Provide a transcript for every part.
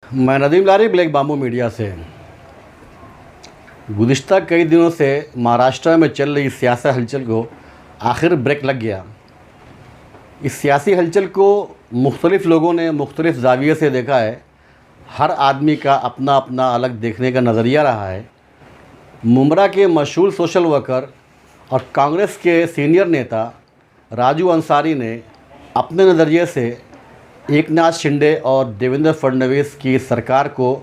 मैं नदीम लारी black bamboo media से। गुज़िश्ता कई दिनों से महाराष्ट्र में चल रही सियासी हलचल को आखिर ब्रेक लग गया। इस सियासी हलचल को मुख्तलिफ़ लोगों ने मुख्तलिफ़ ज़ाविये से देखा है। हर आदमी का अपना अपना अलग देखने का नज़रिया रहा है। मुंब्रा के मशहूर सोशल वर्कर और कांग्रेस के सीनियर नेता राजू अंसारी ने अपने नज़रिए से एकनाथ शिंदे और देवेंद्र फडणवीस की सरकार को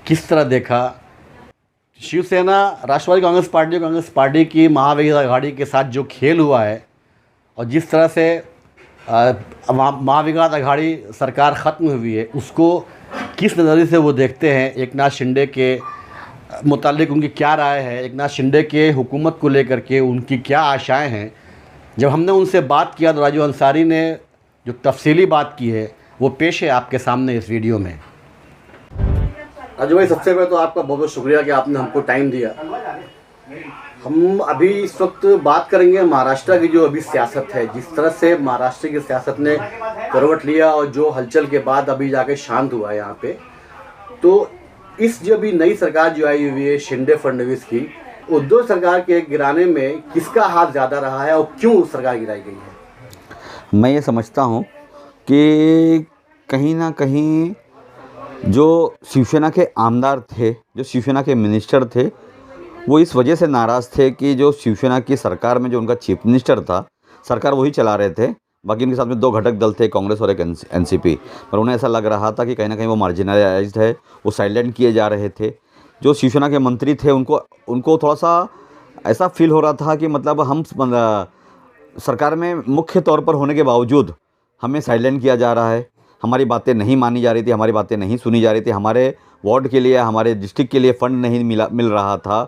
किस तरह देखा, शिवसेना, राष्ट्रवादी कांग्रेस पार्टी की महाविकास आघाड़ी के साथ जो खेल हुआ है और जिस तरह से महाविकास आघाड़ी सरकार ख़त्म हुई है, उसको किस नज़रिए से वो देखते हैं। एकनाथ शिंदे के मुतालिक उनकी क्या राय है, एकनाथ शिंदे के हुकूमत को लेकर के उनकी क्या आशाएं हैं। जब हमने उनसे बात किया तो राजू अंसारी ने जो तफसीली बात की है वो पेश है आपके सामने इस वीडियो में। राजू भाई, सबसे पहले तो आपका बहुत बहुत शुक्रिया कि आपने हमको टाइम दिया। हम अभी इस वक्त बात करेंगे महाराष्ट्र की जो अभी सियासत है, जिस तरह से महाराष्ट्र की सियासत ने करवट लिया और जो हलचल के बाद अभी जाके शांत हुआ है यहाँ पे। तो इस जो अभी नई सरकार जो आई हुई है शिंदे फडणवीस की, उद्धव सरकार के गिराने में किसका हाथ ज़्यादा रहा है और क्यों सरकार गिराई गई है? मैं ये समझता हूँ कि कहीं ना कहीं जो शिवसेना के आमदार थे, जो शिवसेना के मिनिस्टर थे, वो इस वजह से नाराज़ थे कि जो शिवसेना की सरकार में जो उनका चीफ मिनिस्टर था, सरकार वही चला रहे थे। बाकी उनके साथ में दो घटक दल थे, कांग्रेस और एक एनसीपी। पर उन्हें ऐसा लग रहा था कि कहीं ना कहीं वो मार्जिनलाइज्ड है, वो साइलेंट किए जा रहे थे। जो शिवसेना के मंत्री थे उनको थोड़ा सा ऐसा फील हो रहा था कि मतलब हम सरकार में मुख्य तौर पर होने के बावजूद हमें साइलेंट किया जा रहा है, हमारी बातें नहीं मानी जा रही थी, हमारी बातें नहीं सुनी जा रही थी, हमारे वार्ड के लिए, हमारे डिस्ट्रिक्ट के लिए फ़ंड नहीं मिल रहा था।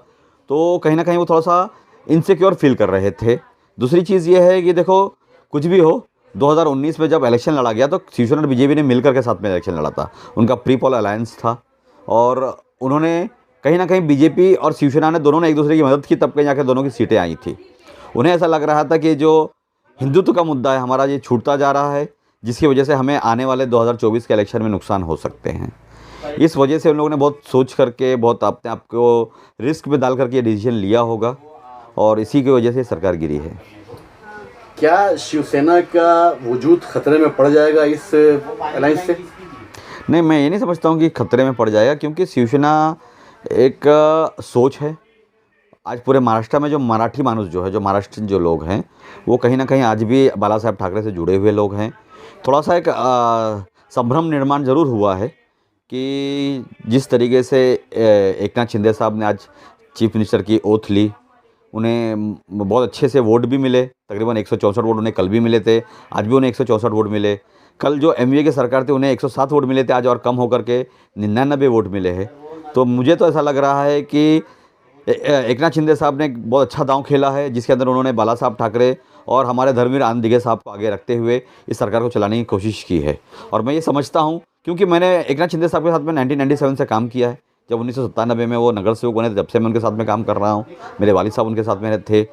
तो कहीं ना कहीं वो थोड़ा सा इनसिक्योर फील कर रहे थे। दूसरी चीज़ ये है कि देखो, कुछ भी हो, 2019 में जब इलेक्शन लड़ा गया तो शिवसेना और बीजेपी ने मिलकर के साथ में इलेक्शन लड़ा था। उनका प्री पोल अलायंस था और उन्होंने कहीं ना कहीं बीजेपी और शिवसेना ने दोनों ने एक दूसरे की मदद की, तब कहीं जाकर दोनों की सीटें आई थी। उन्हें ऐसा लग रहा था कि जो हिंदुत्व का मुद्दा है हमारा, ये छूटता जा रहा है, जिसकी वजह से हमें आने वाले 2024 के इलेक्शन में नुकसान हो सकते हैं। इस वजह से उन लोगों ने बहुत सोच करके, बहुत अपने आप को रिस्क में डाल करके ये डिसीजन लिया होगा और इसी की वजह से सरकार गिरी है। क्या शिवसेना का वजूद खतरे में पड़ जाएगा इस अलायंस से? नहीं, मैं ये नहीं समझता हूँ कि खतरे में पड़ जाएगा, क्योंकि शिवसेना एक सोच है। आज पूरे महाराष्ट्र में जो मराठी मानुस जो है, जो महाराष्ट्र जो लोग हैं, वो कहीं ना कहीं आज भी बाला साहेब ठाकरे से जुड़े हुए लोग हैं। थोड़ा सा एक संभ्रम निर्माण ज़रूर हुआ है कि जिस तरीके से एकनाथ शिंदे साहब ने आज चीफ मिनिस्टर की ओथ ली, उन्हें बहुत अच्छे से वोट भी मिले। तकरीबन 164 वोट उन्हें कल भी मिले थे, आज भी उन्हें 164 वोट मिले। कल जो एमवीए की सरकार थी उन्हें 107 वोट मिले थे, आज और कम होकर के 99 वोट मिले हैं। तो मुझे तो ऐसा लग रहा है कि एकनाथ शिंदे साहब ने बहुत अच्छा दांव खेला है, जिसके अंदर उन्होंने बाला साहब ठाकरे और हमारे धर्मवीर आनंद दिघे साहब को आगे रखते हुए इस सरकार को चलाने की कोशिश की है। और मैं ये समझता हूँ, क्योंकि मैंने एकनाथ शिंदे साहब के साथ में 1997 से काम किया है। जब 1997 में वो नगर सेवक बने थे, जब से मैं उनके साथ में काम कर रहा हूँ। मेरे वालिद साहब उनके साथ में थे।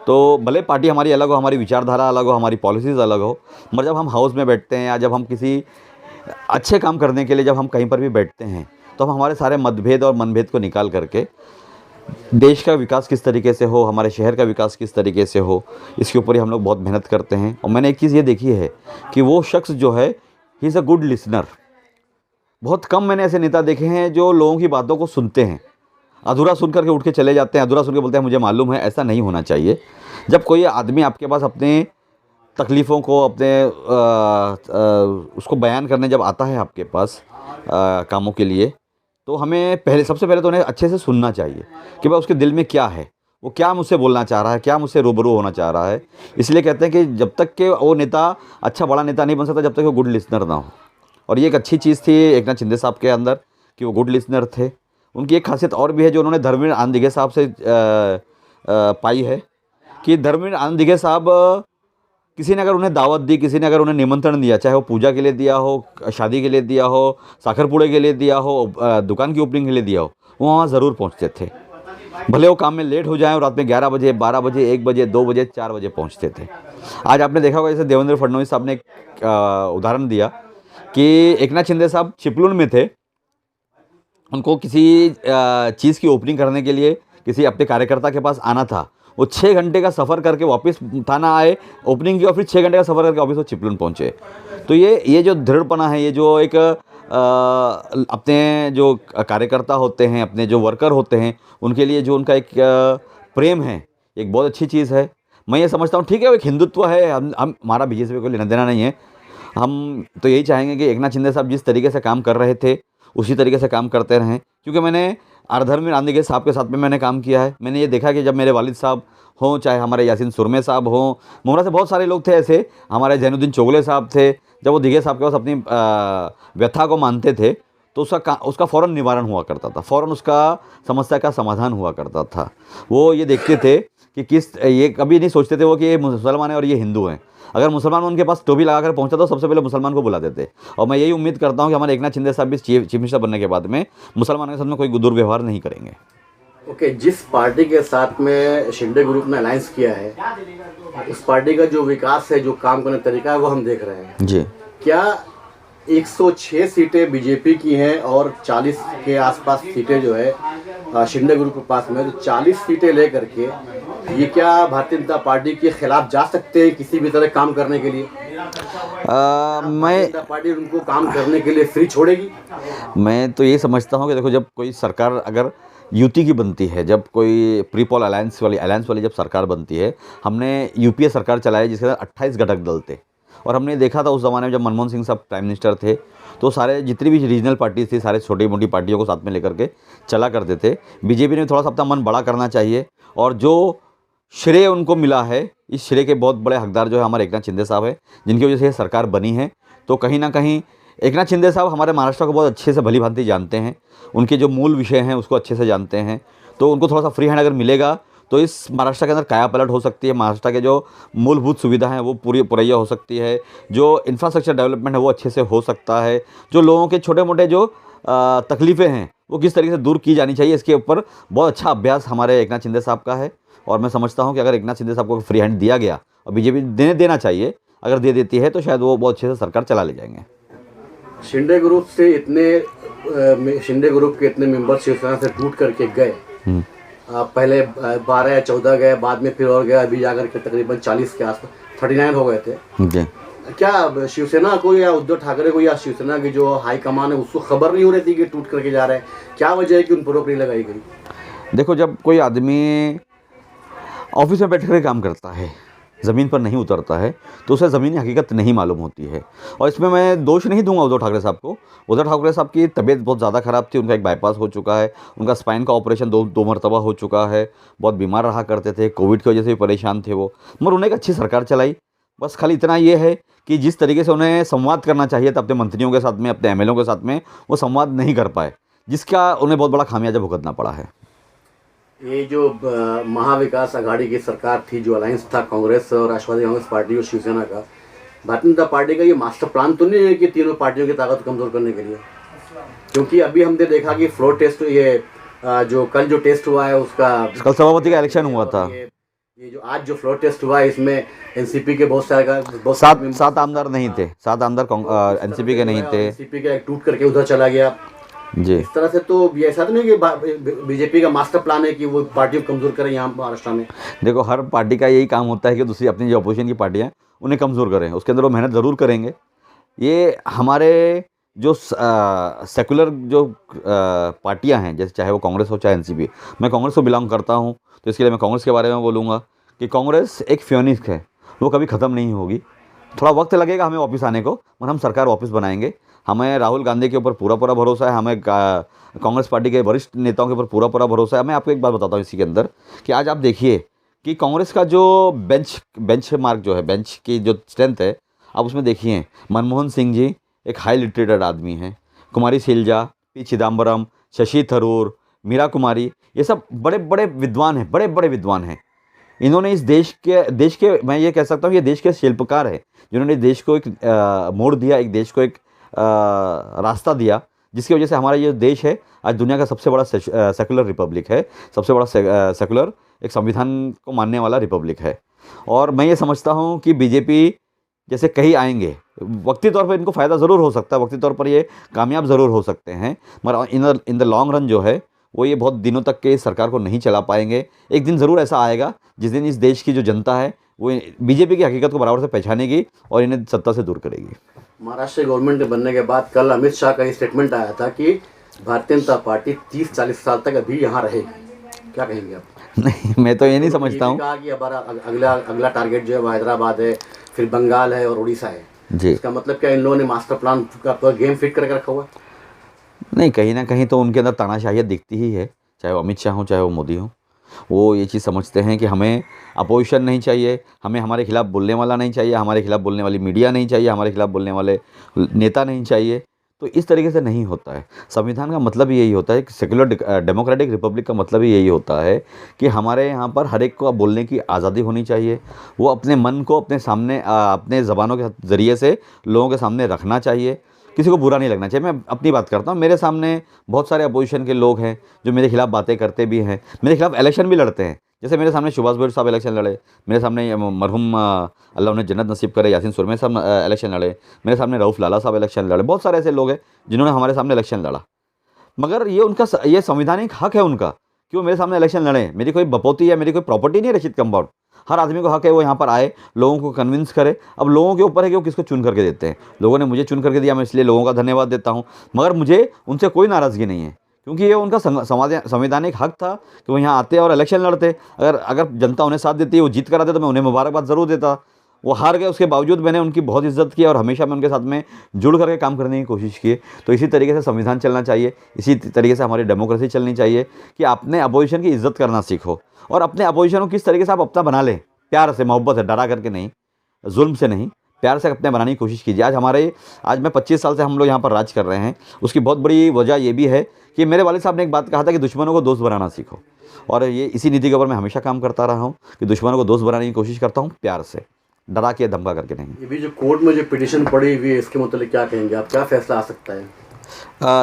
तो भले पार्टी हमारी अलग हो, हमारी विचारधारा अलग हो, हमारी पॉलिसीज़ अलग हो, मगर जब हम हाउस में बैठते हैं या जब हम किसी अच्छे काम करने के लिए जब हम कहीं पर भी बैठते हैं, तो हम हमारे सारे मतभेद और मनभेद को निकाल करके देश का विकास किस तरीके से हो, हमारे शहर का विकास किस तरीके से हो, इसके ऊपर ही हम लोग बहुत मेहनत करते हैं। और मैंने एक चीज़ ये देखी है कि वो शख्स जो है, he is a good listener. बहुत कम मैंने ऐसे नेता देखे हैं जो लोगों की बातों को सुनते हैं, अधूरा सुन करके उठ के चले जाते हैं, अधूरा सुन के बोलते हैं मुझे मालूम है। ऐसा नहीं होना चाहिए। जब कोई आदमी आपके पास अपने तकलीफ़ों को, अपने उसको बयान करने जब आता है आपके पास कामों के लिए, तो हमें सबसे पहले तो उन्हें अच्छे से सुनना चाहिए कि भाई उसके दिल में क्या है, वो क्या मुझसे बोलना चाह रहा है, क्या मुझसे रूबरू होना चाह रहा है। इसलिए कहते हैं कि जब तक कि वो नेता अच्छा बड़ा नेता नहीं बन सकता जब तक वो गुड लिसनर ना हो। और ये एक अच्छी चीज़ थी एकनाथ शिंदे साहब के अंदर कि वो गुड लिसनर थे। उनकी एक खासियत और भी है जो उन्होंने धर्मवीर आनंद दिघे साहब से पाई है कि धर्मवीर आनंद दिघे साहब, किसी ने अगर उन्हें दावत दी, किसी ने अगर उन्हें निमंत्रण दिया, चाहे वो पूजा के लिए दिया हो, शादी के लिए दिया हो, साखरपुड़े के लिए दिया हो, दुकान की ओपनिंग के लिए दिया हो, वो वहाँ ज़रूर पहुँचते थे। भले वो काम में लेट हो जाए और रात में 11 बजे, 12 बजे, 1 बजे, 2 बजे, 4 बजे पहुँचते थे। आज आपने देखा होगा, जैसे देवेंद्र फडणवीस साहब ने एक उदाहरण दिया कि एकनाथ शिंदे साहब चिपलून में थे उनको किसी चीज़ की ओपनिंग करने के लिए किसी अपने कार्यकर्ता के पास आना था, वो 6 घंटे का सफ़र करके वापस थाना आए, ओपनिंग की और फिर 6 घंटे का सफ़र करके वापस वो चिपलून पहुँचे। तो ये जो दृढ़पना है, ये जो एक अपने जो कार्यकर्ता होते हैं, अपने जो वर्कर होते हैं, उनके लिए जो उनका एक प्रेम है, एक बहुत अच्छी चीज़ है। मैं ये समझता हूँ, ठीक है, वो एक हिंदुत्व है, हम हमारा बीजेपी को लेना देना नहीं है। हम तो यही चाहेंगे कि एकनाथ शिंदे साहब जिस तरीके से काम कर रहे थे उसी तरीके से काम करते रहें, क्योंकि मैंने आर्धर्मी रांदेगे साहब के साथ में मैंने काम किया है। मैंने ये देखा कि जब मेरे वालिद साहब हों, चाहे हमारे यासीन सुरमे साहब हों, मुमरा से बहुत सारे लोग थे ऐसे, हमारे जैनुद्दीन चोगले साहब थे, जब वो दिघे साहब के पास अपनी व्यथा को मानते थे तो उसका फ़ौरन निवारण हुआ करता था, फ़ौरन उसका समस्या का समाधान हुआ करता था। वो ये देखते थे कि ये कभी नहीं सोचते थे वो कि ये मुसलमान है और ये हिंदू हैं। अगर मुसलमान उनके पास टोपी लगाकर पहुंचा तो सबसे पहले मुसलमान को बुला देते। और मैं यही उम्मीद करता हूं कि हमारे एकनाथ शिंदे साहब भी चीफ मिनिस्टर बनने के बाद में मुसलमानों के साथ में कोई दुर्व्यवहार नहीं करेंगे। ओके, जिस पार्टी के साथ में शिंदे ग्रुप ने अलायंस किया है, उस पार्टी का जो विकास है, जो काम करने का तरीका है, वो हम देख रहे हैं जी। क्या 106 सीटें बीजेपी की हैं और 40 के आसपास सीटें जो है शिंदे ग्रुप के पास में, तो 40 सीटें लेकर के ये क्या भारतीय जनता पार्टी के खिलाफ जा सकते हैं किसी भी तरह काम करने के लिए? मैं जनता पार्टी उनको काम करने के लिए फ्री छोड़ेगी? मैं तो ये समझता हूँ कि देखो, जब कोई सरकार अगर यूटी की बनती है, जब कोई प्री पोल अलायंस वाली जब सरकार बनती है, हमने यूपीए सरकार चलाई जिसके अंदर 28 घटक दल थे, और हमने देखा था उस ज़माने में जब मनमोहन सिंह साहब प्राइम मिनिस्टर थे तो सारे जितनी भी रीजनल पार्टीज थी, सारे छोटी मोटी पार्टियों को साथ में लेकर के चला करते थे। बीजेपी ने थोड़ा सा अपना मन बड़ा करना चाहिए, और जो श्रेय उनको मिला है, इस श्रेय के बहुत बड़े हकदार जो है हमारे एकनाथ शिंदे साहब है, जिनकी वजह से ये सरकार बनी है। तो कहीं ना कहीं एकनाथ शिंदे साहब हमारे महाराष्ट्र को बहुत अच्छे से भली भांति जानते हैं, उनके जो मूल विषय हैं उसको अच्छे से जानते हैं। तो उनको थोड़ा सा फ्री हैंड अगर मिलेगा तो इस महाराष्ट्र के अंदर काया पलट हो सकती है, महाराष्ट्र के जो मूलभूत सुविधा हैं वो पूरी पुरैया हो सकती है, जो इंफ्रास्ट्रक्चर डेवलपमेंट है वो अच्छे से हो सकता है, जो लोगों के छोटे मोटे जो तकलीफ़ें हैं वो किस तरीके से दूर की जानी चाहिए, इसके ऊपर बहुत अच्छा अभ्यास हमारे एकनाथ शिंदे साहब का है। और मैं समझता हूं कि अगर एकनाथ शिंदे साहब को फ्री हैंड दिया गया, और बीजेपी देना चाहिए, अगर दे देती है तो शायद वो बहुत अच्छे से सरकार चला ले जाएंगे। शिंदे ग्रुप के इतने मेंबर शिवसेना से टूट करके गए, पहले 12 या 14 गए, बाद में फिर और गए, अभी जाकर के तकरीबन 40 के आसपास 39 हो गए थे। जी। क्या शिवसेना को या उद्धव ठाकरे को या शिवसेना की जो हाईकमान है उसको खबर नहीं हो रही थी कि टूट करके जा रहे हैं? क्या वजह है कि उन पर रोक नहीं लगाई गई? देखो, जब कोई आदमी ऑफिस में बैठ कर काम करता है, ज़मीन पर नहीं उतरता है, तो उसे ज़मीनी हकीकत नहीं मालूम होती है। और इसमें मैं दोष नहीं दूंगा उद्धव ठाकरे साहब को। उद्धव ठाकरे साहब की तबीयत बहुत ज़्यादा ख़राब थी, उनका एक बाईपास हो चुका है, उनका स्पाइन का ऑपरेशन दो मरतबा हो चुका है, बहुत बीमार रहा करते थे, कोविड की वजह से भी परेशान थे वो, मगर उन्हें एक अच्छी सरकार चलाई। बस खाली इतना ये है कि जिस तरीके से उन्हें संवाद करना चाहिए था अपने मंत्रियों के साथ में, अपने एमएलओ के साथ में, वो संवाद नहीं कर पाए, जिसका उन्हें बहुत बड़ा खामियाजा भुगतना पड़ा है। ये जो महाविकास आघाड़ी की सरकार थी, जो अलायंस था कांग्रेस और राष्ट्रवादी कांग्रेस पार्टी और शिवसेना का, भारतीय जनता पार्टी का ये मास्टर प्लान तो नहीं है कि तीनों पार्टियों की ताकत कमजोर करने के लिए? क्योंकि अभी हमने देखा कि फ्लोर टेस्ट, ये जो कल जो टेस्ट हुआ है उसका, कल सभापति का इलेक्शन हुआ था, ये जो आज जो फ्लोर टेस्ट हुआ है इसमें एनसीपी के बहुत सात आमदार नहीं थे, 7 आमदार एनसीपी के नहीं थे, एनसीपी का एक टूट करके उधर चला गया जी। इस तरह से तो ये ऐसा तो नहीं कि बीजेपी का मास्टर प्लान है कि वो पार्टी को कमजोर करें यहाँ महाराष्ट्र में? देखो, हर पार्टी का यही काम होता है कि दूसरी अपनी जो अपोजिशन की पार्टियाँ हैं उन्हें कमज़ोर करें, उसके अंदर वो मेहनत ज़रूर करेंगे। ये हमारे जो सेकुलर जो पार्टियाँ हैं, जैसे चाहे वो कांग्रेस हो चाहे एनसीपी, मैं कांग्रेस को बिलोंग करता हूँ तो इसके लिए मैं कांग्रेस के बारे में बोलूँगा कि कांग्रेस एक फ्योनिक्स है, वो कभी ख़त्म नहीं होगी। थोड़ा वक्त लगेगा हमें वापस आने को, मगर हम सरकार वापस बनाएंगे। हमें राहुल गांधी के ऊपर पूरा भरोसा है, हमें कांग्रेस पार्टी के वरिष्ठ नेताओं के ऊपर पूरा भरोसा है। मैं आपको एक बात बताता हूँ इसी के अंदर कि आज आप देखिए कि कांग्रेस का जो बेंच मार्क जो है, बेंच की जो स्ट्रेंथ है, आप उसमें देखिए मनमोहन सिंह जी एक हाई लिटरेटेड आदमी हैं, कुमारी शैलजा, पी चिदम्बरम, शशि थरूर, मीरा कुमारी, ये सब बड़े बड़े विद्वान हैं, बड़े विद्वान हैं। इन्होंने इस देश के मैं ये कह सकता हूँ ये देश के शिल्पकार है, जिन्होंने देश को एक मोड़ दिया, एक देश को एक रास्ता दिया, जिसकी वजह से हमारा ये देश है आज दुनिया का सबसे बड़ा सेकुलर रिपब्लिक है, सबसे बड़ा सेकुलर एक संविधान को मानने वाला रिपब्लिक है। और मैं ये समझता हूँ कि बीजेपी जैसे कहीं आएंगे, वक्ती तौर पर इनको फ़ायदा ज़रूर हो सकता है, वक्ती तौर पर ये कामयाब ज़रूर हो सकते हैं, मगर इन द लॉन्ग रन जो है वो ये बहुत दिनों तक के इस सरकार को नहीं चला पाएंगे। एक दिन ज़रूर ऐसा आएगा जिस दिन इस देश की जो जनता है वो बीजेपी की हकीकत को बराबर से पहचानेगी और इन्हें सत्ता से दूर करेगी। महाराष्ट्र गवर्नमेंट बनने के बाद कल अमित शाह का ये स्टेटमेंट आया था कि भारतीय जनता पार्टी 30-40 साल तक अभी यहाँ रहेगी, क्या कहेंगे आप? नहीं, मैं तो ये नहीं समझता हूँ। कहा कि हमारा अगला टारगेट जो है वो हैदराबाद है, फिर बंगाल है और उड़ीसा है जी। इसका मतलब क्या इन लोगों ने मास्टर प्लान का गेम फिट करके रखा हुआ है? नहीं, कहीं ना कहीं तो उनके अंदर तानाशाहियत दिखती ही है, चाहे वो अमित शाह हो चाहे वो मोदी हो। वो ये चीज़ समझते हैं कि हमें अपोजिशन नहीं चाहिए, हमें हमारे खिलाफ़ बोलने वाला नहीं चाहिए, हमारे खिलाफ़ बोलने वाली मीडिया नहीं चाहिए, हमारे खिलाफ़ बोलने वाले नेता नहीं चाहिए। तो इस तरीके से नहीं होता है। संविधान का मतलब ही यही होता है कि सेक्युलर डेमोक्रेटिक रिपब्लिक का मतलब ही यही होता है कि हमारे यहाँ पर हर एक को बोलने की आज़ादी होनी चाहिए। वो अपने मन को अपने सामने अपने ज़बानों के ज़रिए से लोगों के सामने रखना चाहिए, किसी को बुरा नहीं लगना चाहिए। मैं अपनी बात करता हूँ, मेरे सामने बहुत सारे अपोजिशन के लोग हैं जो मेरे खिलाफ़ बातें करते भी हैं, मेरे खिलाफ़ इलेक्शन भी लड़ते हैं। जैसे मेरे सामने सुभाष भाई साहब इलेक्शन लड़े, मेरे सामने मरहूम अल्लाह उन्हें जन्नत नसीब करे यासीन सुरमे साहब इलेक्शन लड़े, मेरे सामने रऊफ़ लाला साहब इलेक्शन लड़े। बहुत सारे ऐसे लोग हैं जिन्होंने हमारे सामने इलेक्शन लड़ा, मगर ये उनका ये संवैधानिक हक है उनका कि वो मेरे सामने इलेक्शन लड़ें। मेरी कोई बपोती या मेरी कोई प्रॉपर्टी नहीं है रशीद कंपाउंड। हर आदमी को हक है वो यहाँ पर आए, लोगों को कन्विंस करे। अब लोगों के ऊपर है कि वो किसको चुन करके देते हैं। लोगों ने मुझे चुन करके दिया, मैं इसलिए लोगों का धन्यवाद देता हूँ, मगर मुझे उनसे कोई नाराज़गी नहीं है, क्योंकि ये उनका संवैधानिक हक था कि वो यहाँ आते और इलेक्शन लड़ते। अगर जनता उन्हें साथ देती है, वो जीत कर आते, तो मैं उन्हें मुबारकबाद ज़रूर देता। वो हार गए, उसके बावजूद मैंने उनकी बहुत इज़्ज़त की और हमेशा मैं उनके साथ में जुड़ करके काम करने की कोशिश की। तो इसी तरीके से संविधान चलना चाहिए, इसी तरीके से हमारी डेमोक्रेसी चलनी चाहिए कि अपने अपोजिशन की इज़्ज़त करना सीखो और अपने अपोजिशन को किस तरीके से आप अपना बना लें, प्यार से, मोहब्बत से, डरा करके नहीं, जुल्म से नहीं, प्यार से अपने बनाने की कोशिश कीजिए। आज मैं 25 साल से हम लोग यहाँ पर राज कर रहे हैं। उसकी बहुत बड़ी वजह ये भी है कि मेरे वालिद साहब ने एक बात कहा था कि दुश्मनों को दोस्त बनाना सीखो, और ये इसी नीति के ऊपर मैं हमेशा काम करता रहा हूँ कि दुश्मनों को दोस्त बनाने की कोशिश करता हूँ, प्यार से, डरा के धमका करके नहीं। ये भी जो कोर्ट में जो पिटीशन पड़ी हुई है इसके मतलब क्या कहेंगे आप, क्या फैसला आ सकता है?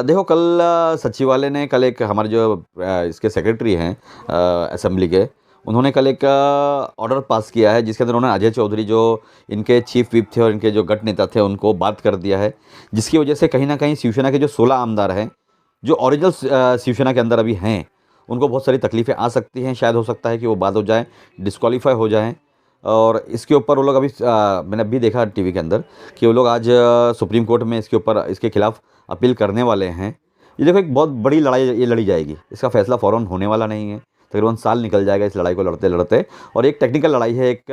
देखो, कल सचिवालय ने कल एक हमारे जो इसके सेक्रेटरी हैं असेंबली के, उन्होंने कल एक ऑर्डर पास किया है जिसके अंदर उन्होंने अजय चौधरी जो इनके चीफ विप थे और इनके जो गट नेता थे उनको बात कर दिया है, जिसकी वजह से कहीं ना कहीं शिवसेना के जो 16 आमदार हैं जो ओरिजिनल शिवसेना के अंदर अभी हैं, उनको बहुत सारी तकलीफ़ें आ सकती हैं। शायद हो सकता है कि वो बात हो जाए, डिस्क्वालीफाई हो जाएं। और इसके ऊपर वो लोग अभी मैंने अभी देखा टीवी के अंदर कि वो लोग आज सुप्रीम कोर्ट में इसके खिलाफ़ अपील करने वाले हैं। ये देखो, एक बहुत बड़ी लड़ाई ये लड़ी जाएगी, इसका फैसला फ़ौरन होने वाला नहीं है, तकरीबन साल निकल जाएगा इस लड़ाई को लड़ते लड़ते। और एक टेक्निकल लड़ाई है, एक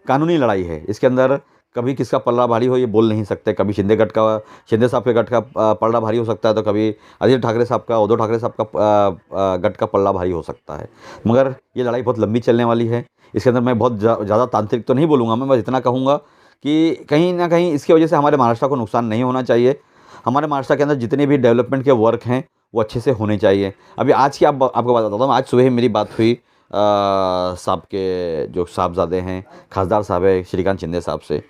कानूनी लड़ाई है। इसके अंदर कभी किसका पल्ला भारी हो ये बोल नहीं सकते। कभी शिंदे साहब के गट का पल्ला भारी हो सकता है, तो कभी आदित्य ठाकरे साहब का, उद्धव ठाकरे साहब का गट का पल्ला भारी हो सकता है। मगर ये लड़ाई बहुत लंबी चलने वाली है। इसके अंदर मैं बहुत ज़्यादा तांत्रिक तो नहीं बोलूँगा, मैं बस इतना कहूँगा कि कहीं ना कहीं इसकी वजह से हमारे महाराष्ट्र को नुकसान नहीं होना चाहिए। हमारे महाराष्ट्र के अंदर जितने भी डेवलपमेंट के वर्क हैं वो अच्छे से होने चाहिए। अभी आज की आपको बात बताता हूँ, आज सुबह मेरी बात हुई साहब के जो साहबजादे हैं, खासदार साहब है श्रीकांत शिंदे साहब से।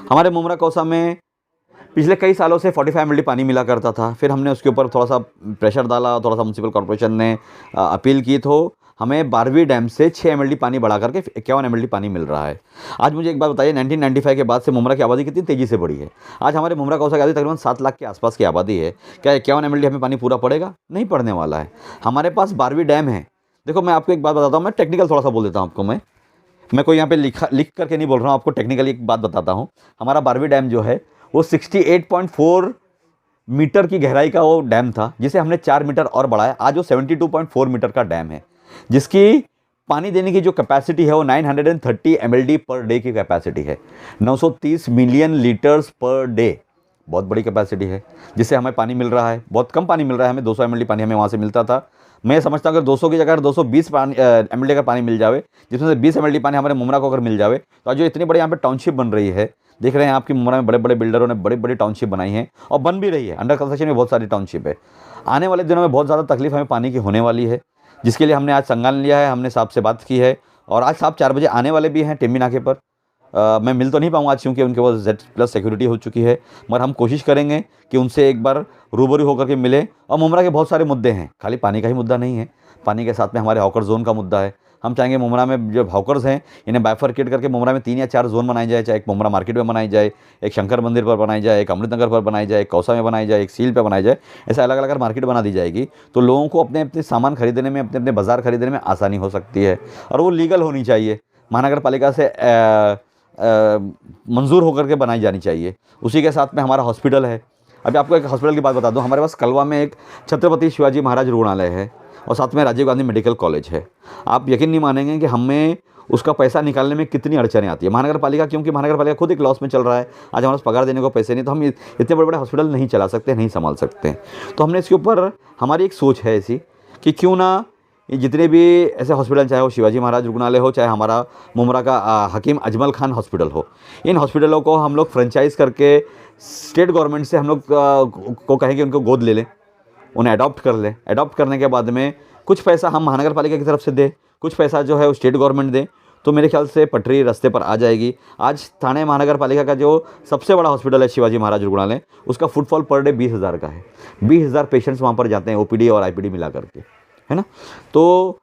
हमारे मुमरा कौसा में पिछले कई सालों से 45 mld पानी मिला करता था। फिर हमने उसके ऊपर थोड़ा सा प्रेशर डाला, थोड़ा सा म्यूनसिपल कॉर्पोरेशन ने अपील की, तो हमें 12वीं डैम से 6 mld पानी बढ़ा करके 51 mld पानी मिल रहा है। आज मुझे एक बात बताइए, 1995 के बाद से मुमरा की आबादी कितनी तेज़ी से बढ़ी है। आज हमारे मुमरा कौसा की आबादी तकरीबन 7 लाख के आसपास की आबादी है। क्या 51 mld हमें पानी पूरा पड़ेगा? नहीं पड़ने वाला है। हमारे पास 12वीं डैम है। देखो, मैं आपको एक बात बताता हूँ, मैं टेक्निकल थोड़ा सा बोल देता हूँ आपको। मैं कोई यहाँ पे लिख करके नहीं बोल रहा हूँ, आपको टेक्निकली एक बात बताता हूँ। हमारा 12वीं डैम जो है वो 68.4 मीटर की गहराई का वो डैम था, जिसे हमने 4 मीटर और बढ़ाया। आज वो 72.4 मीटर का डैम है, जिसकी पानी देने की जो कैपेसिटी है वो 930 mld पर डे की कैपेसिटी है। 930 मिलियन लीटर्स पर डे, बहुत बड़ी कैपेसिटी है, जिससे हमें पानी मिल रहा है। बहुत कम पानी मिल रहा है हमें, 200 mld पानी हमें वहाँ से मिलता था। मैं समझता हूँ अगर 200 की जगह 220 mld का पानी मिल जावे, जिसमें से 20 mld पानी हमारे मुमरा को अगर मिल जावे, तो आज जो इतनी बड़ी यहाँ पे टाउनशिप बन रही है, देख रहे हैं आपकी मुमरा में बड़े बड़े बिल्डरों ने बड़ी बड़ी टाउनशिप बनाई है और बन भी रही है। अंडर कंस्ट्रक्शन में बहुत सारी टाउनशिप है। आने वाले दिनों में बहुत ज़्यादा तकलीफ हमें पानी की होने वाली है, जिसके लिए हमने आज संज्ञान लिया है। हमने साहब से बात की है और आज साहब 4 बजे आने वाले भी हैं टिम्बी नाके पर। मैं मिल तो नहीं पाऊँगा आज, क्योंकि उनके पास Z+ सिक्योरिटी हो चुकी है, मगर हम कोशिश करेंगे कि उनसे एक बार रूबरू होकर के मिले। और मुमरा के बहुत सारे मुद्दे हैं, खाली पानी का ही मुद्दा नहीं है। पानी के साथ में हमारे हॉकर जोन का मुद्दा है, हम चाहेंगे मुमरा में जो हॉकर्स हैं इन्हें बाइफरकेट करके मुमरा में 3 या 4 जोन बनाए जाए, चाहे एक मुमरा मार्केट में बनाई जाए, एक शंकर मंदिर पर बनाई जाए, एक अमृतनगर पर बनाई जाए, एक कौसा में बनाई जाए, एक सील पे बनाई जाए। ऐसे अलग अलग मार्केट बना दी जाएगी तो लोगों को अपने अपने सामान खरीदने में, अपने अपने बाज़ार खरीदने में आसानी हो सकती है। और वो लीगल होनी चाहिए, महानगर पालिका से मंजूर होकर के बनाई जानी चाहिए। उसी के साथ में हमारा हॉस्पिटल है। अभी आपको एक हॉस्पिटल की बात बता दूं, हमारे पास कलवा में एक छत्रपति शिवाजी महाराज रुग्णालय है और साथ में राजीव गांधी मेडिकल कॉलेज है। आप यकीन नहीं मानेंगे कि हमें उसका पैसा निकालने में कितनी अड़चनें आती है। महानगर पालिका, क्योंकि महानगर पालिका खुद एक लॉस में चल रहा है, आज हमारे पास पगार देने को पैसे नहीं, तो हम इतने बड़े बड़े हॉस्पिटल नहीं चला सकते, नहीं संभाल सकते। तो हमने इसके ऊपर, हमारी एक सोच है ऐसी कि क्यों ना ये जितने भी ऐसे हॉस्पिटल, चाहे वो शिवाजी महाराज रुग्णालय हो, चाहे हमारा मुमरा का हकीम अजमल खान हॉस्पिटल हो, इन हॉस्पिटलों को हम लोग फ्रेंचाइज करके स्टेट गवर्नमेंट से हम लोग को कहें कि उनको गोद ले लें, उन्हें अडॉप्ट कर लें। अडॉप्ट करने के बाद में कुछ पैसा हम महानगर पालिका की तरफ से दें, कुछ पैसा जो है वो स्टेट गवर्नमेंट दें, तो मेरे ख्याल से पटरी रास्ते पर आ जाएगी। आज थाने महानगर पालिका का जो सबसे बड़ा हॉस्पिटल है शिवाजी महाराज रुग्णालय, उसका फुटफॉल पर डे 20,000 का है। 20,000 पेशेंट्स वहाँ पर जाते हैं, ओपीडी और आईपीडी मिला करके, है ना। तो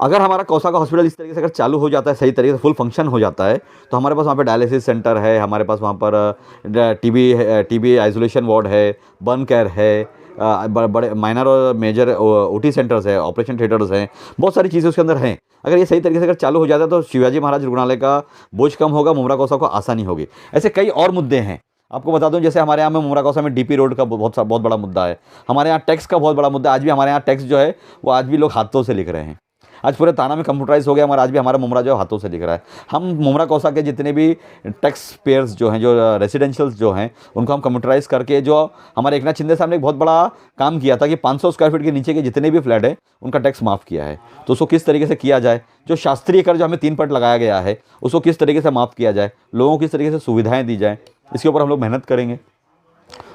अगर हमारा कौसा का हॉस्पिटल इस तरीके से अगर चालू हो जाता है, सही तरीके से फुल फंक्शन हो जाता है, तो हमारे पास वहाँ पे डायलिसिस सेंटर है, हमारे पास वहाँ पर टीबी आइसोलेशन वार्ड है, बर्न केयर है, बड़े माइनर और मेजर ओटी सेंटर्स है, ऑपरेशन थिएटर्स हैं, बहुत सारी चीज़ें उसके अंदर हैं। अगर ये सही तरीके से अगर चालू हो जाता है तो शिवाजी महाराज रुग्णालय का बोझ कम होगा, मुमरा कौसा को आसानी होगी। ऐसे कई और मुद्दे हैं, आपको बता दूं, जैसे हमारे यहाँ में मुमरा कौसा में डीपी रोड का बहुत बड़ा मुद्दा है। हमारे यहाँ टैक्स का बहुत बड़ा मुद्दा है। आज भी हमारे यहाँ टैक्स जो है वो आज भी लोग हाथों से लिख रहे हैं। आज पूरे थाना में कंप्यूटराइज हो गया हमारा, आज भी हमारा मुमरा जो है हाथों से लिख रहा है। हम मुमरा कौसा के जितने भी टैक्स पेयर्स जो हैं, जो रेसिडेंशियल्स जो हैं, उनको हम कंप्यूटराइज करके, जो हमारे एकनाथ शिंदे साहब ने एक बहुत बड़ा काम किया था कि 500 स्क्वायर फीट के नीचे के जितने भी फ्लैट है उनका टैक्स माफ़ किया है। तो उसको किस तरीके से किया जाए, जो शास्त्रीय कर जो हमें 3 पट लगाया गया है उसको किस तरीके से माफ़ किया जाए, लोगों को किस तरीके से सुविधाएँ दी जाए, इसके ऊपर हम लोग मेहनत करेंगे।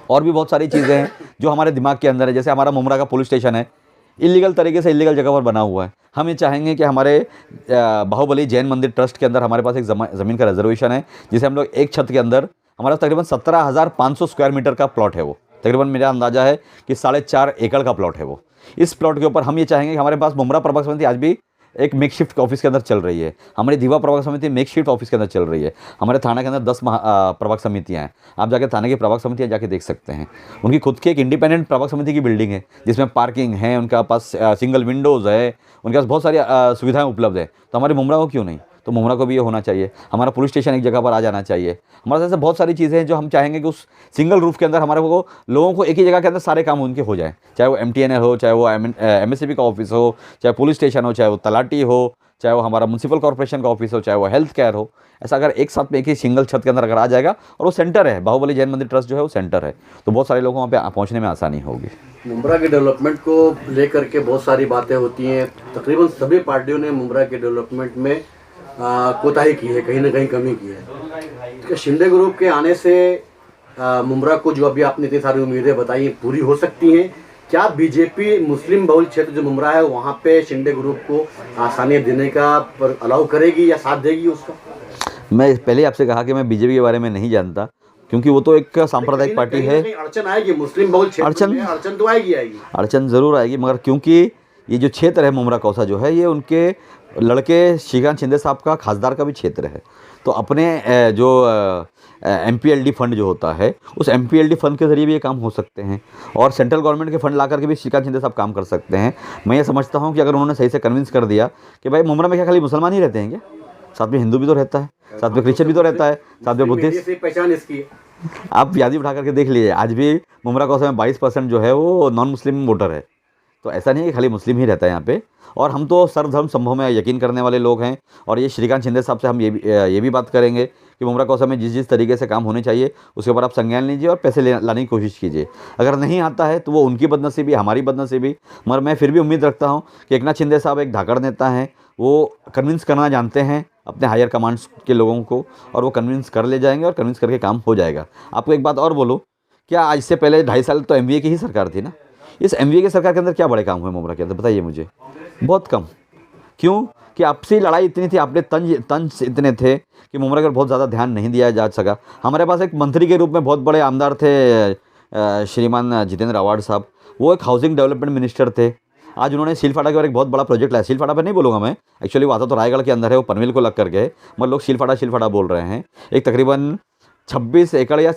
और भी बहुत सारी चीज़ें हैं जो हमारे दिमाग के अंदर है। जैसे हमारा मुमरा का पुलिस स्टेशन है, इलीगल तरीके से इलीगल जगह पर बना हुआ है। हम ये चाहेंगे कि हमारे बाहुबली जैन मंदिर ट्रस्ट के अंदर हमारे पास एक ज़मीन का रिजर्वेशन है, जिसे हम लोग एक छत के अंदर, हमारा तकरीबन 17,500 स्क्वायर मीटर का प्लॉट है। वो तकरीबन मेरा अंदाज़ा है कि 4.5 एकड़ का प्लॉट है वो। इस प्लॉट के ऊपर हम ये चाहेंगे कि हमारे पास मुमरा प्रभाग समिति आज भी एक मेकशिफ्ट ऑफिस के अंदर चल रही है, हमारी दीवा प्रभाग समिति मेकशिफ्ट ऑफिस के अंदर चल रही है। हमारे थाना के अंदर 10 प्रभाग समितियाँ हैं। आप जाके थाने की प्रभाग समितियाँ जाके देख सकते हैं। उनकी खुद की एक इंडिपेंडेंट प्रभाग समिति की बिल्डिंग है, जिसमें पार्किंग है, उनके पास सिंगल विंडोज़ है, उनके पास बहुत सारी सुविधाएँ उपलब्ध है। तो हमारे मुमरा को क्यों नहीं, तो मुमरा को भी ये होना चाहिए। हमारा पुलिस स्टेशन एक जगह पर आ जाना चाहिए। हमारे ऐसे बहुत सारी चीज़ें हैं जो हम चाहेंगे कि उस सिंगल रूफ के अंदर हमारे को, लोगों को एक ही जगह के अंदर सारे काम उनके हो जाएँ, चाहे वो MTNL हो, चाहे वो MSCB का ऑफिस हो, चाहे पुलिस स्टेशन हो, चाहे वो तलाटी हो, चाहे वो हमारा म्यूनसिपल कॉर्पोरेशन का ऑफिस हो, चाहे वो हेल्थ केयर हो। ऐसा अगर एक साथ में एक ही सिंगल छत के अंदर अगर आ जाएगा, और वो सेंटर है, बाहुबली जैन मंदिर ट्रस्ट जो है वो सेंटर है, तो बहुत सारे लोगों को वहाँ पे पहुँचने में आसानी होगी। मुमरा के डेवलपमेंट को लेकर के बहुत सारी बातें होती हैं। तकरीबन सभी पार्टियों ने मुमरा के डेवलपमेंट में कोताही की है, कहीं ना कहीं कमी की है। तो शिंदे ग्रुप के आने से मुमरा को, जो अभी आपने इतनी सारी उम्मीदें बताई, पूरी हो सकती हैं क्या? बीजेपी मुस्लिम बहुल क्षेत्र जो मुमरा है वहाँ पे शिंदे ग्रुप को आसानियाँ देने का अलाउ करेगी या साथ देगी उसका? मैं पहले आपसे कहा कि मैं बीजेपी के बारे में नहीं जानता, क्योंकि वो तो एक सांप्रदायिक पार्टी है। अड़चन आएगी मुस्लिम बहुल क्षेत्र में, अड़चन तो आएगी। अड़चन ज़रूर आएगी, मगर क्योंकि ये जो क्षेत्र है मुमरा कौसा जो है, ये उनके लड़के श्रीकांत शिंदे साहब का खासदार का भी क्षेत्र है। तो अपने जो MPLD फंड जो होता है, उस MPLD फंड के ज़रिए भी ये काम हो सकते हैं, और सेंट्रल गवर्नमेंट के फंड ला करके भी श्रीकांत शिंदे साहब काम कर सकते हैं। मैं ये समझता हूँ कि अगर उन्होंने सही से कन्विंस कर दिया कि भाई मुमरा में क्या खाली मुसलमान ही रहते हैं क्या, साथ में हिंदू भी तो रहता है, साथ में क्रिश्चियन भी तो रहता है, साथ में बुद्धिस्ट। पहचान इसकी आप यादी उठा करके देख लीजिए, आज भी मुमरा कौसा में 22% जो है वो नॉन मुस्लिम वोटर है। तो ऐसा नहीं है कि खाली मुस्लिम ही रहता है यहाँ पे। और हम तो सर्वधर्म संभव में यकीन करने वाले लोग हैं, और ये श्रीकांत शिंदे साहब से हम ये भी बात करेंगे कि मुमरा कौसा में जिस तरीके से काम होने चाहिए उसके ऊपर आप संज्ञान लीजिए और पैसे लाने की कोशिश कीजिए। अगर नहीं आता है तो वो उनकी बदनसीबी, हमारी बदनसीबी, मगर मैं फिर भी उम्मीद रखता हूँ कि एकनाथ शिंदे साहब एक धाकड़ नेता हैं, वो कन्विंस करना जानते हैं अपने हायर कमांड्स के लोगों को, और वो कन्विंस कर ले जाएंगे, और कन्विंस करके काम हो जाएगा। आपको एक बात और बोलो, क्या आज से पहले 2.5 साल तो MVA की ही सरकार थी ना? इस MVA की सरकार के अंदर क्या बड़े काम हुए मुमरा के अंदर, बताइए मुझे? बहुत कम। क्यों? कि आपसी लड़ाई इतनी थी, आपने तंज इतने थे कि मुमरा पर बहुत ज़्यादा ध्यान नहीं दिया जा सका। हमारे पास एक मंत्री के रूप में बहुत बड़े आमदार थे, श्रीमान जितेंद्र आवाड साहब, वो एक हाउसिंग डेवलपमेंट मिनिस्टर थे। आज उन्होंने सीलफाड़ा के ऊपर एक बहुत बड़ा प्रोजेक्ट लाया। सीलफाड़ा पर नहीं बोलूँगा मैं, एक्चुअली वो आता तो रायगढ़ के अंदर है, वो पनवेल को लग करके है, मगर लोग सीलफाड़ा बोल रहे हैं। एक तकरीबन 26 एकड़ या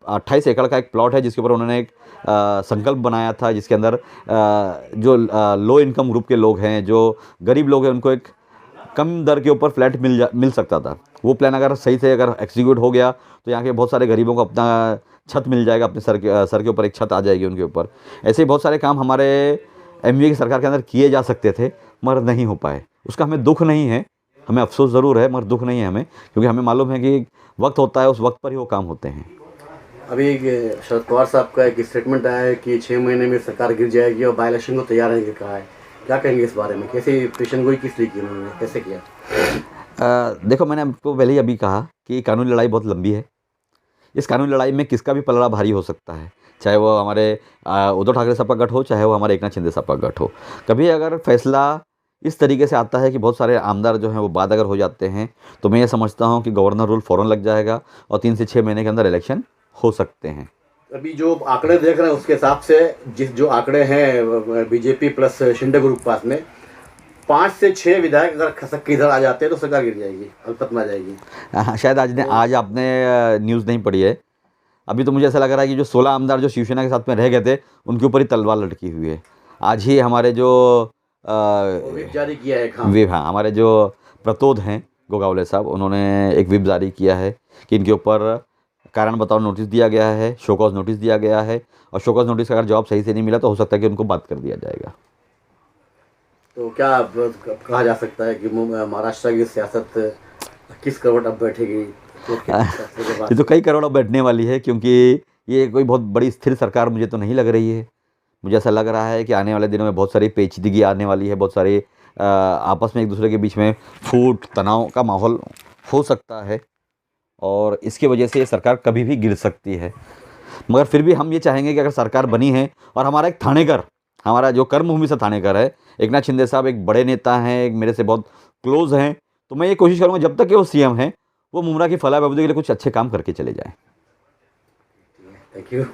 28 एकड़ का एक प्लॉट है, जिसके ऊपर उन्होंने एक संकल्प बनाया था, जिसके अंदर जो लो इनकम ग्रुप के लोग हैं, जो गरीब लोग हैं, उनको एक कम दर के ऊपर फ्लैट मिल सकता था। वो प्लान अगर सही से अगर एग्जीक्यूट हो गया तो यहाँ के बहुत सारे गरीबों को अपना छत मिल जाएगा, अपने सर के ऊपर एक छत आ जाएगी उनके ऊपर। ऐसे ही बहुत सारे काम हमारे एमवीए की सरकार के अंदर किए जा सकते थे, मगर नहीं हो पाए। उसका हमें दुख नहीं है, हमें अफसोस ज़रूर है, मगर दुख नहीं है हमें, क्योंकि हमें मालूम है कि वक्त होता है, उस वक्त पर ही वो काम होते हैं। अभी शरद पवार साहब का एक स्टेटमेंट आया है कि 6 महीने में सरकार गिर जाएगी और बाई इलेक्शन को तैयार रहने का कहा है। क्या कहेंगे इस बारे में? कैसे पेशन गोई किस लिए की उन्होंने, कैसे किया? देखो, मैंने आपको पहले ही अभी कहा कि कानूनी लड़ाई बहुत लंबी है। इस कानूनी लड़ाई में किसका भी पलड़ा भारी हो सकता है, चाहे वो हमारे उद्धव ठाकरे साहब का गठ हो, चाहे वो हमारे एकनाथ शिंदे साहब का गठ हो। कभी अगर फैसला इस तरीके से आता है कि बहुत सारे आमदार जो हैं वो बाद अगर हो जाते हैं, तो मैं ये समझता हूँ कि गवर्नर रूल फ़ौरन लग जाएगा और 3 से 6 महीने के अंदर इलेक्शन हो सकते हैं। अभी जो आंकड़े देख रहे हैं उसके हिसाब से जो आंकड़े हैं बीजेपी प्लस शिंदे ग्रुप के पास में, 5 से 6 विधायक अगर खसक के इधर आ जाते हैं तो सरकार गिर जाएगी, अल्पत में आ जाएगी। शायद आज आपने न्यूज़ नहीं पढ़ी है। अभी तो मुझे ऐसा लग रहा है कि जो 16 आमदार जो शिवसेना के साथ में रह गए थे, उनके ऊपर ही तलवार लटकी हुई है। आज ही हमारे जो विप जारी किया है। हाँ, हमारे जो प्रतोद हैं गोगावले साहब, उन्होंने एक विप जारी किया है कि इनके ऊपर कारण बताओ नोटिस दिया गया है, शोकॉज नोटिस दिया गया है, और शोकॉज नोटिस का अगर जवाब सही से नहीं मिला तो हो सकता है कि उनको बात कर दिया जाएगा। तो क्या कहा जा सकता है कि महाराष्ट्र की सियासत किस करवट अब बैठेगी? ये तो कई करोड़ बैठने वाली है, क्योंकि ये कोई बहुत बड़ी स्थिर सरकार मुझे तो नहीं लग रही है। मुझे ऐसा लग रहा है कि आने वाले दिनों में बहुत सारी पेचीदगी आने वाली है, बहुत सारे आपस में एक दूसरे के बीच में फूट तनाव का माहौल हो सकता है, और इसकी वजह से ये सरकार कभी भी गिर सकती है। मगर फिर भी हम ये चाहेंगे कि अगर सरकार बनी है और हमारा एक थानेकर, हमारा जो कर्मभूमि से थानेकर है, एकनाथ शिंदे साहब एक बड़े नेता हैं, एक मेरे से बहुत क्लोज हैं, तो मैं ये कोशिश करूँगा जब तक कि वो सीएम हैं, वो मुमरा की फलाह बहबूदी के लिए कुछ अच्छे काम करके चले जाएँ। Thank you.